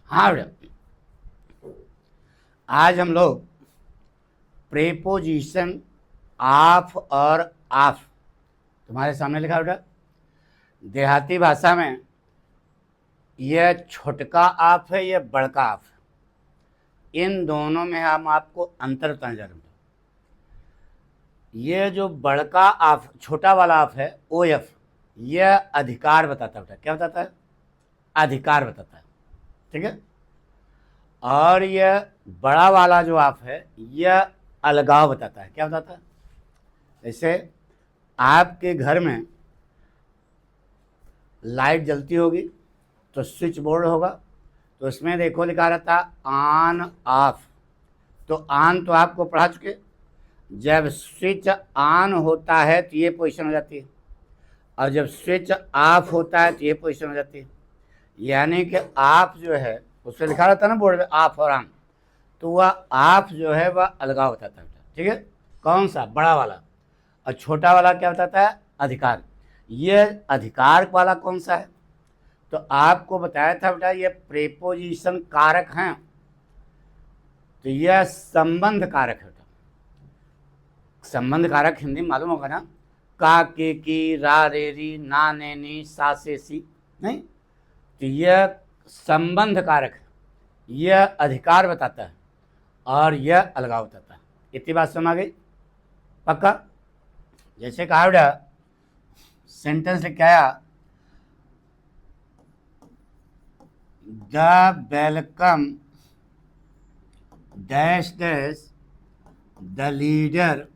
हाँ बेटा, आज हम लोग प्रेपोजिशन ऑफ और ऑफ, तुम्हारे सामने लिखा बेटा। देहाती भाषा में यह छोटका ऑफ है, यह बड़का ऑफ है। इन दोनों में हम आपको अंतर बताने जा रहे हैं। यह जो बड़का ऑफ, छोटा वाला ऑफ है ओ एफ, यह अधिकार बताता है बेटा। क्या बताता है? अधिकार बताता है, ठीक है। और यह बड़ा वाला जो ऑफ है यह अलगाव बताता है। क्या बताता है? जैसे आपके घर में लाइट जलती होगी तो स्विच बोर्ड होगा, तो इसमें देखो लिखा रहता है ऑन ऑफ। तो ऑन तो आपको पढ़ा चुके। जब स्विच ऑन होता है तो ये पोजीशन हो जाती है, और जब स्विच ऑफ होता है तो ये पोजीशन हो जाती है। यानी कि ऑफ जो है उसमें लिखा रहता है ना बोर्ड में ऑफ और ऑन, तो वह ऑफ जो है वह अलगाव बताता है, ठीक है। कौन सा? बड़ा वाला। और छोटा वाला क्या बताता है? अधिकार। यह अधिकार वाला कौन सा है? तो आपको बताया था बेटा ये प्रेपोजिशन कारक हैं, तो यह संबंध कारक है। संबंध कारक हिंदी में मालूम होगा ना, का, के, की, रा, रे, री, ना, ने, नी, सा, से, सी, नहीं। तो यह संबंध कारक है, यह अधिकार बताता है और यह अलगाव बताता है। इतनी बात समझ आ गई? पक्का? जैसे कहा बेटा, सेंटेंस लिख के आया, the welcome dash dash the leader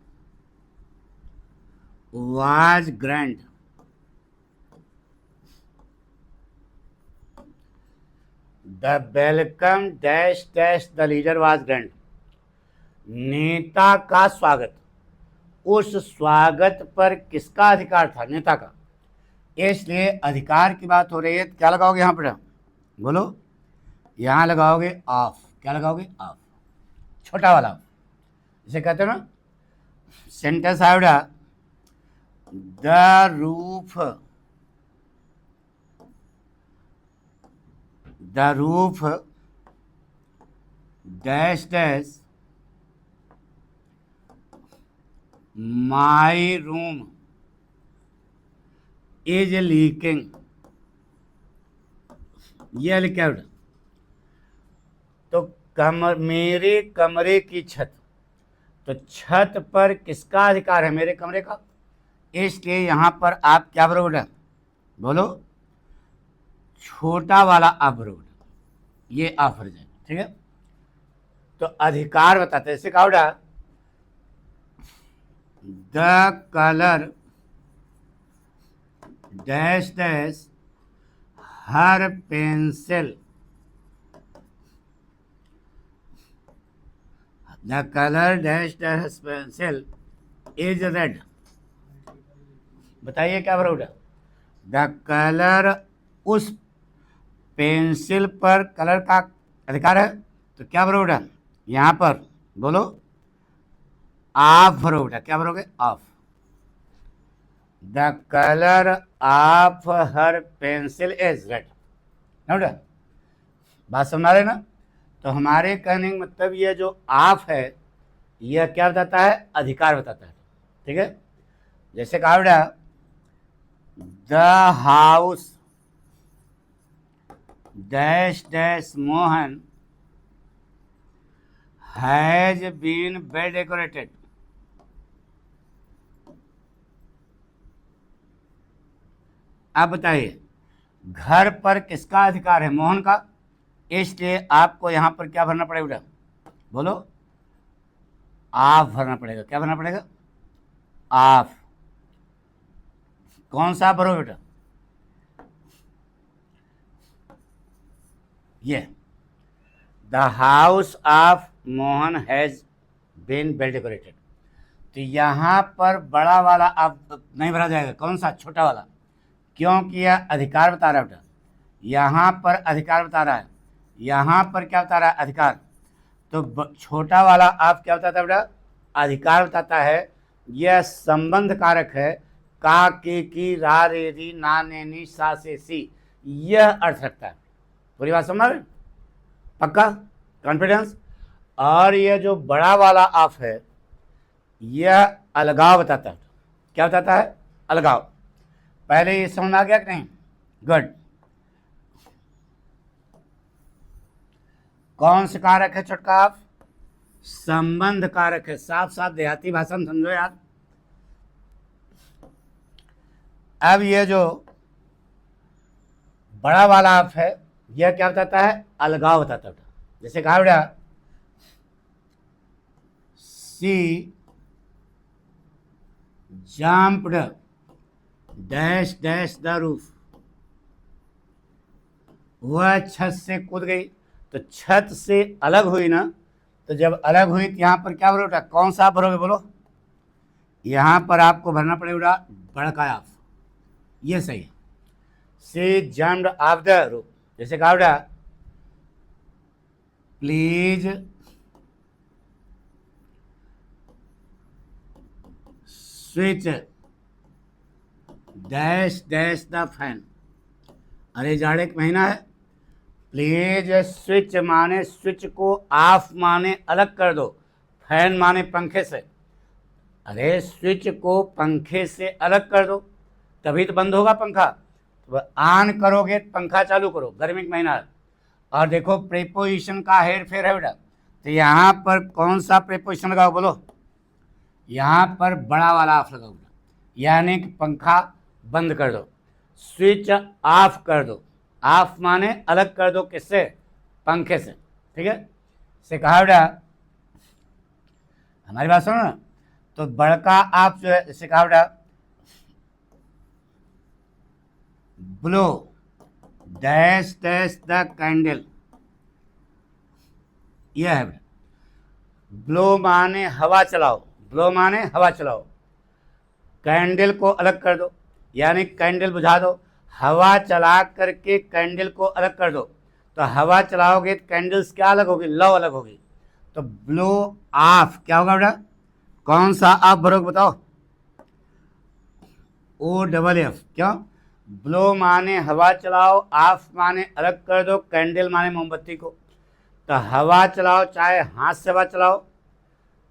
was grand. The welcome dash dash the leader was grand. नेता का स्वागत, उस स्वागत पर किसका अधिकार था? नेता का। इसलिए अधिकार की बात हो रही है, क्या लगाओगे यहाँ पर? बोलो। यहाँ लगाओगे ऑफ। क्या लगाओगे? ऑफ, छोटा वाला। जिसे कहते हो ना, सेंटेंस आएगा, the roof dash dash my room is leaking. यह लिखा है तो मेरे कमरे की छत, तो छत पर किसका अधिकार है? मेरे कमरे का। इसलिए यहां पर आप क्या बरोगे? बोलो। छोटा वाला आप बरोगे, ये आप भर जाए, ठीक है। तो अधिकार बताते हैं, जैसे कहा the colour dash dash her pencil, the colour dash dash pencil is red. बताइए क्या बरोगे? द कलर, उस पेंसिल पर कलर का अधिकार है, तो क्या बरोगे यहाँ पर? बोलो। ऑफ भरोगे। क्या भरोगे? Of. The colour of her pencil is red. Note, बात समझ रहे ना? तो हमारे कहने का मतलब यह जो ऑफ है यह क्या बताता है? अधिकार बताता है, ठीक है। जैसे कहा बेटा, the house dash dash Mohan has been well decorated. अब बताइए, घर पर किसका अधिकार है? मोहन का। इसलिए आपको यहां पर क्या भरना पड़ेगा? बोलो। ऑफ भरना पड़ेगा। क्या भरना पड़ेगा? ऑफ। कौन सा भरो बेटा? ये the house of Mohan has been well decorated. तो यहां पर बड़ा वाला अब नहीं भरा जाएगा। कौन सा? छोटा वाला, क्योंकि यह अधिकार बता रहा है बेटा। यहां पर अधिकार बता रहा है, यहां पर क्या बता रहा है? अधिकार। तो छोटा वाला आप क्या बताता है बेटा? अधिकार बताता है। यह संबंध कारक है, का, के, की, रा, रे, री, ना, ने, नी, सा, से, सी, यह अर्थ रखता है। पूरी बात समझ रहे? पक्का, कॉन्फिडेंस। और ये जो बड़ा वाला ऑफ है यह अलगाव बताता है। क्या बताता है? अलगाव। पहले ये समझ में आ गया कि नहीं? गुड। कौन से कारक है छोटका ऑफ? संबंध कारक है। साफ साफ देहाती भाषा में समझो यार। अब ये जो बड़ा वाला ऑफ है यह क्या बताता है? अलगाव बताता है। जैसे कहा बेटा she jumped dash dash the roof, वह छत से कूद गई। तो छत से अलग हुई ना, तो जब अलग हुई तो यहां पर क्या भरोगे? कौन सा आप भरोगे बोलो? यहां पर आपको भरना पड़ेगा बड़का ऑफ। ये सही है। सी जम्प्ड ऑफ द रूफ। जैसे कहा बेटा please switch dash dash the fan. अरे जाड़े का महीना है, प्लीज स्विच माने स्विच को ऑफ माने अलग कर दो, फैन माने पंखे से। अरे स्विच को पंखे से अलग कर दो तभी तो बंद होगा पंखा। तो ऑन करोगे तो पंखा चालू करो, गर्मी का महीना है। और देखो प्रीपोजिशन का हेर फेर है बेटा। तो यहाँ पर कौन सा प्रीपोजिशन लगाओ बोलो? यहाँ पर बड़ा वाला ऑफ लगाओ, यानी कि पंखा बंद कर दो, स्विच ऑफ कर दो। ऑफ माने अलग कर दो, किससे? पंखे से। ठीक है, से कहा बेटा हमारी बात सुनो ना। तो बड़का ऑफ जो है इसे कहा बेटा blow dash dash the candle. यह है बेटा ब्लो माने हवा चलाओ, ब्लो माने हवा चलाओ। कैंडल को अलग कर दो, यानी कैंडल बुझा दो। हवा चला करके कैंडल को अलग कर दो। तो हवा चलाओगे तो कैंडल्स क्या अलग होगी? लौ अलग होगी। तो ब्लो ऑफ क्या होगा बेटा? कौन सा ऑफ भरोगे बताओ? O double F. क्यों? ब्लो माने हवा चलाओ, ऑफ माने अलग कर दो, कैंडल माने मोमबत्ती को। तो हवा चलाओ, चाहे हाथ से हवा चलाओ,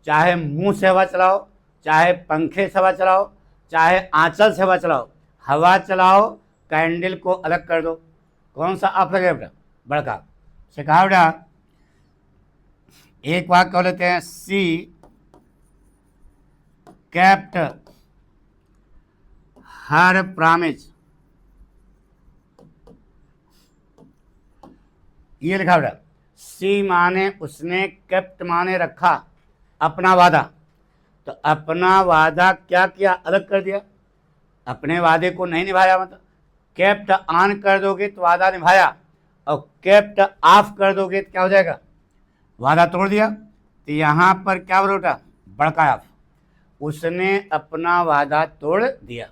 चाहे मुंह से हवा चलाओ, चाहे पंखे से हवा चलाओ, चाहे आंचल से हवा चलाओ, हवा चलाओ, कैंडल को अलग कर दो। कौन सा ऑफ लगेगा बेटा? बड़का। से कहा बेटा एक वाक्य कह लेते हैं सी केप्ट हर प्रॉमिस। ये लिखा बेटा सी माने उसने, केप्ट माने रखा, अपना वादा। तो अपना वादा क्या किया? अलग कर दिया। अपने वादे को नहीं निभाया, मतलब केप्ट ऑन कर दोगे तो वादा निभाया, और केप्ट ऑफ कर दोगे तो क्या हो जाएगा? वादा तोड़ दिया। तो यहाँ पर क्या बोला? बड़का ऑफ। उसने अपना वादा तोड़ दिया।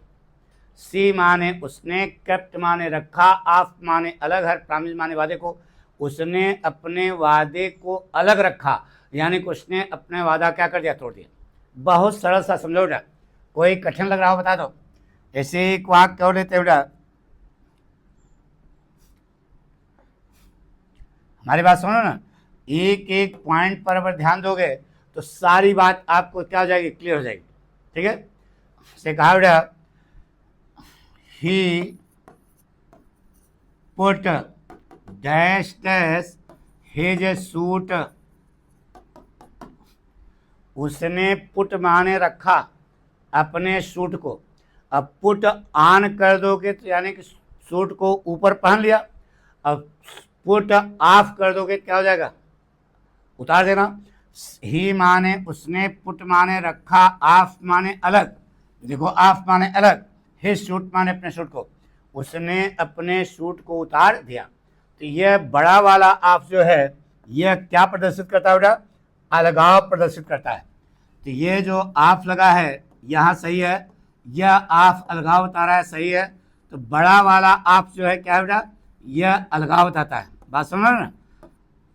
सी माने उसने, केप्ट माने रखा, ऑफ माने अलग, हर प्रॉमिस माने वादे को। उसने अपने वादे को अलग रखा, यानी कि उसने अपने वादा क्या कर दिया? तोड़ दिया। बहुत सरल सा समझो बेटा। कोई कठिन लग रहा हो बता दो। ऐसे एक वाक्य क्या लेते बेटा, हमारी बात सुनो ना। एक एक पॉइंट पर अगर ध्यान दोगे तो सारी बात आपको क्या हो जाएगी? क्लियर हो जाएगी। ठीक है, से कहा बेटा he put dash dash his suit. उसने पुट माने रखा अपने सूट को। अब पुट ऑन कर दोगे तो यानी कि सूट को ऊपर पहन लिया। अब पुट ऑफ कर दोगे क्या हो जाएगा? उतार देना। ही माने उसने, पुट माने रखा, ऑफ माने अलग। देखो ऑफ माने अलग, हिज सूट माने अपने सूट को। उसने अपने सूट को उतार दिया। तो यह बड़ा वाला ऑफ जो है यह क्या प्रदर्शित करता है बेटा? अलगाव प्रदर्शित करता है। तो ये जो ऑफ लगा है यहाँ सही है, यह ऑफ अलगाव बता रहा है, सही है। तो बड़ा वाला ऑफ जो है क्या है बेटा? यह अलगाव बताता है। बात समझ ना?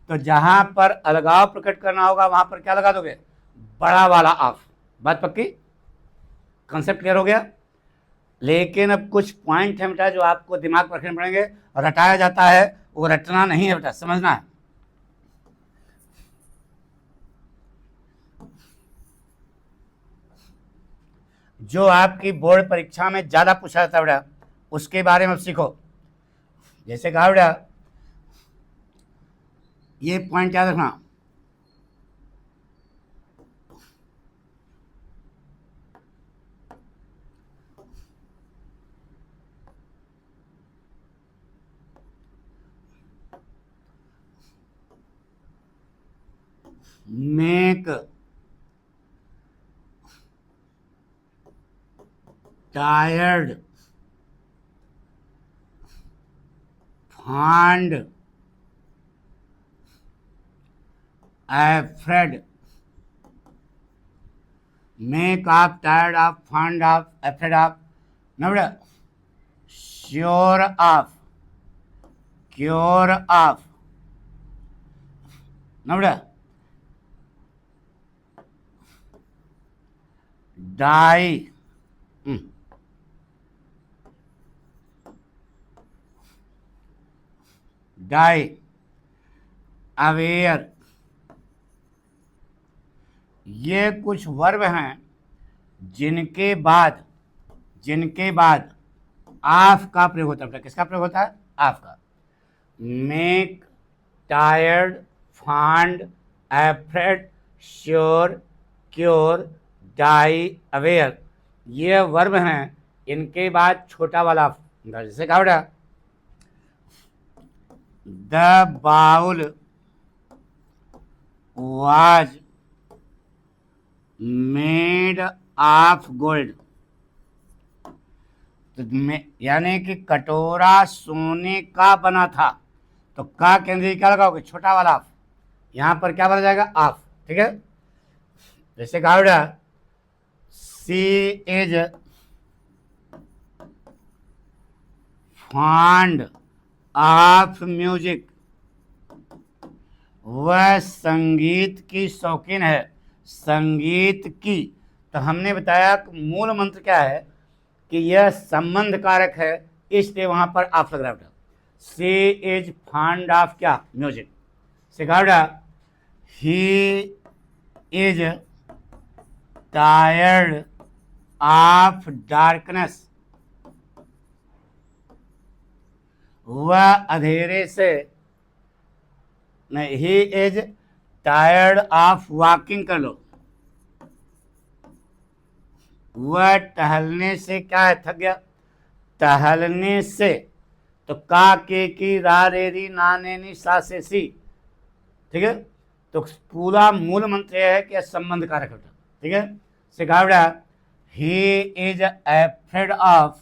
तो जहाँ पर अलगाव प्रकट करना होगा वहाँ पर क्या लगा दोगे? बड़ा वाला ऑफ। बात पक्की? कंसेप्ट क्लियर हो गया? लेकिन अब कुछ पॉइंट है बेटा जो आपको दिमाग पर रखने पड़ेंगे। और रटाया जाता है, वो रटना नहीं है बेटा, समझना है। जो आपकी बोर्ड परीक्षा में ज़्यादा पूछा जाता है बेटा, उसके बारे में सीखो। जैसे कहा बेटा, ये पॉइंट याद रखना, मेक टायर्ड, फांड, afraid, make आप टायर्ड आप, फांड आप, afraid आप, ना बेटा, श्योर आप, क्योर आप, ना बेटा, डाई, डाई, अवेयर, ये कुछ वर्ब हैं जिनके बाद आफ का प्रयोग होता है। किसका प्रयोग होता है? आफ का। Make, tired, fond, afraid, sure, cure, die, aware, ये वर्ब हैं, इनके बाद छोटा वाला आफ। जैसे कहा बेटा, the bowl was made of gold, तो यानी कि कटोरा सोने का बना था। तो का केंद्रीय क्या लगाओगे? छोटा वाला आफ। यहां पर क्या बना जाएगा? आफ। ठीक है। जैसे कहा बेटा, सी इज फॉन्ड ऑफ म्यूजिक, वह संगीत की शौकीन है। संगीत की, तो हमने बताया कि मूल मंत्र क्या है कि यह संबंध कारक है, इसलिए वहां पर आप लग रहा है। सी इज फॉन्ड ऑफ क्या? म्यूजिक। सिखाड़ा, he is tired of darkness, वह अंधेरे से, नहीं, he is tired of walking कर लो, वह टहलने से क्या है? थक गया। टहलने से, तो का के की रा रे री ना ने नी सा से सी। ठीक है। तो पूरा मूल मंत्र यह है कि संबंध कारक होता। ठीक है। सिखावड़ा, he is afraid of,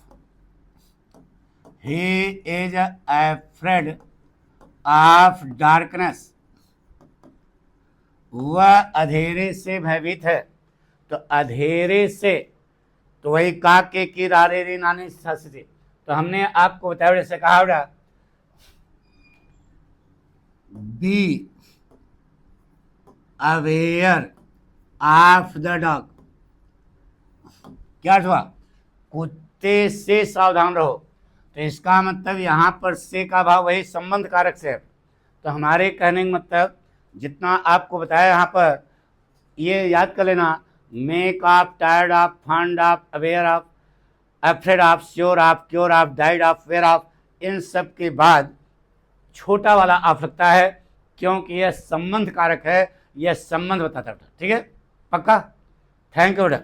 he is afraid of darkness, वह अंधेरे से भयभीत है। तो अंधेरे से, तो वही का के की रा रे री ना ने सा से सी। तो हमने आपको बताया, जैसे कहा बेटा, be aware of the dog, क्या हुआ? कुत्ते से सावधान रहो। तो इसका मतलब यहाँ पर से का भाव वही संबंध कारक से है। तो हमारे कहने का मतलब जितना आपको बताया यहाँ पर, ये याद कर लेना, make of, tired of, fond of, aware of, afraid of, sure of, cure of, died of, aware of, इन सब के बाद छोटा वाला ऑफ लगता है, क्योंकि यह संबंध कारक है, यह संबंध बताता है। ठीक है, पक्का? थैंक यू बेटा।